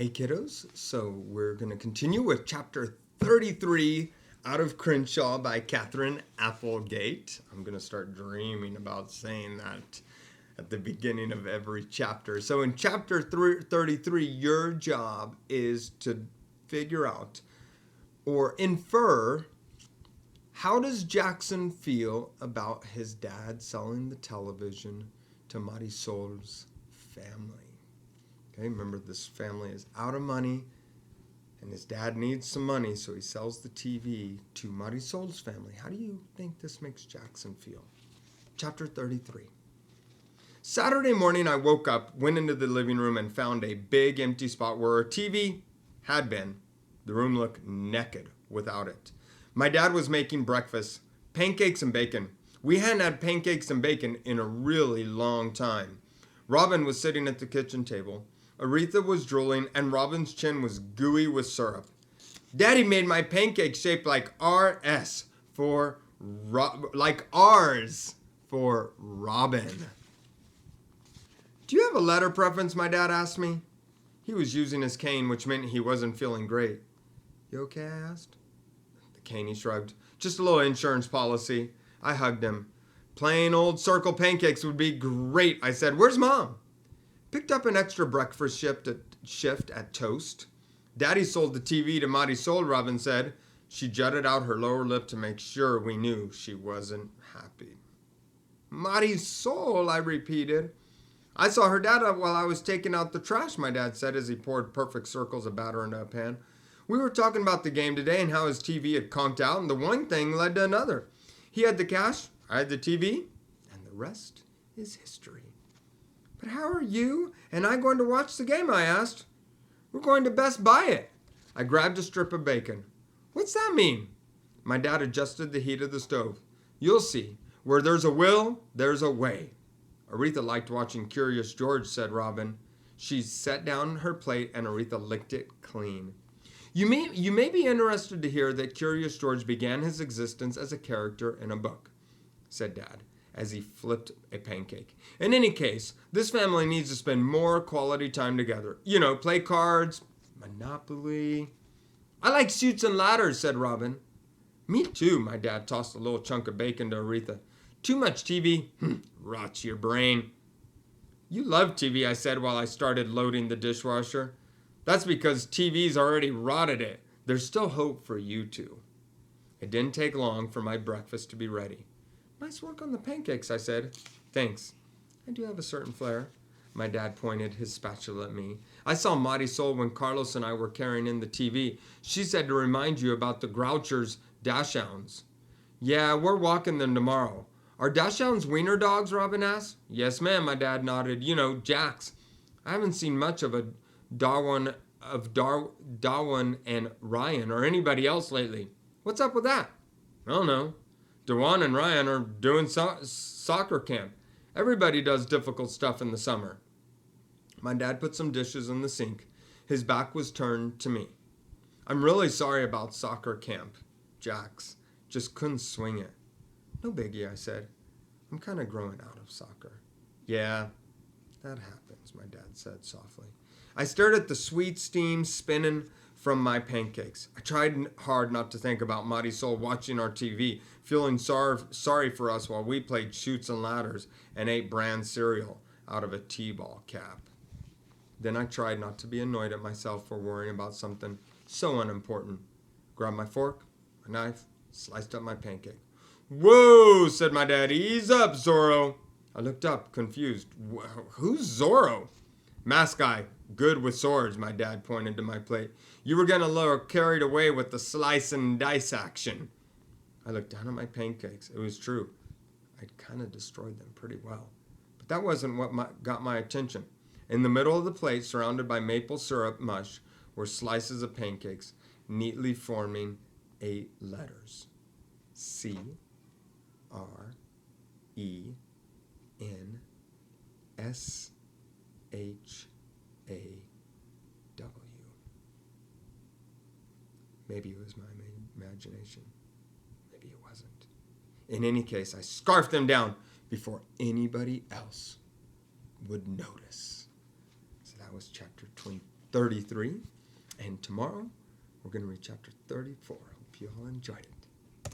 Hey kiddos, so we're going to continue with chapter 33 out of Crenshaw by Catherine Applegate. I'm going to start dreaming about saying that at the beginning of every chapter. So in chapter 33, your job is to figure out or infer, how does Jackson feel about his dad selling the television to Marisol's family? Okay, remember this family is out of money and his dad needs some money, so he sells the TV to Marisol's family. How do you think this makes Jackson feel? Chapter 33. Saturday morning I woke up, went into the living room and found a big empty spot where our TV had been. The room looked naked without it. My dad was making breakfast, pancakes and bacon. We hadn't had pancakes and bacon in a really long time. Robin was sitting at the kitchen table. Aretha was drooling, and Robin's chin was gooey with syrup. Daddy made my pancake shaped like RS for like R's for Robin. Do you have a letter preference? My dad asked me. He was using his cane, which meant he wasn't feeling great. You okay? I asked. The cane, he shrugged. Just a little insurance policy. I hugged him. Plain old circle pancakes would be great, I said. Where's Mom? Picked up an extra breakfast shift at Toast. Daddy sold the TV to Marisol, Robin said. She jutted out her lower lip to make sure we knew she wasn't happy. Marisol, I repeated. I saw her dad while I was taking out the trash, my dad said as he poured perfect circles of batter into a pan. We were talking about the game today and how his TV had conked out, and the one thing led to another. He had the cash, I had the TV, and the rest is history. But how are you and I going to watch the game, I asked. We're going to Best Buy it. I grabbed a strip of bacon. What's that mean? My dad adjusted the heat of the stove. You'll see. Where there's a will, there's a way. Aretha liked watching Curious George, said Robin. She set down her plate and Aretha licked it clean. You may be interested to hear that Curious George began his existence as a character in a book, said Dad, as he flipped a pancake. In any case, this family needs to spend more quality time together. You know, play cards, Monopoly. I like Chutes and Ladders, said Robin. Me too, my dad tossed a little chunk of bacon to Aretha. Too much TV? Rots your brain. You love TV, I said while I started loading the dishwasher. That's because TV's already rotted it. There's still hope for you two. It didn't take long for my breakfast to be ready. Nice work on the pancakes, I said. Thanks. I do have a certain flair. My dad pointed his spatula at me. I saw Marisol when Carlos and I were carrying in the TV. She said to remind you about the Grouchers' dachshunds. Yeah, we're walking them tomorrow. Are dachshunds wiener dogs? Robin asked. Yes, ma'am, my dad nodded. You know, Jacks. I haven't seen much of Darwin and Ryan or anybody else lately. What's up with that? I don't know. Dewan and Ryan are doing soccer camp. Everybody does difficult stuff in the summer. My dad put some dishes in the sink. His back was turned to me. I'm really sorry about soccer camp, Jax. Just couldn't swing it. No biggie, I said. I'm kind of growing out of soccer. Yeah, that happens, my dad said softly. I stared at the sweet steam spinning from my pancakes. I tried hard not to think about Marisol watching our TV, feeling sorry for us while we played Chutes and Ladders and ate bran cereal out of a T-ball cap. Then I tried not to be annoyed at myself for worrying about something so unimportant. Grabbed my fork, my knife, sliced up my pancake. Whoa, said my dad. Ease up, Zorro. I looked up, confused. Who's Zorro? Mask guy, good with swords, my dad pointed to my plate. You were getting a little carried away with the slice and dice action. I looked down at my pancakes. It was true. I'd kind of destroyed them pretty well. But that wasn't what got my attention. In the middle of the plate, surrounded by maple syrup mush, were slices of pancakes, neatly forming 8 letters. C-R-E-N-S-H-A-W. Maybe it was my imagination. Maybe it wasn't. In any case, I scarfed them down before anybody else would notice. So that was chapter 33. And tomorrow, we're going to read chapter 34. Hope you all enjoyed it.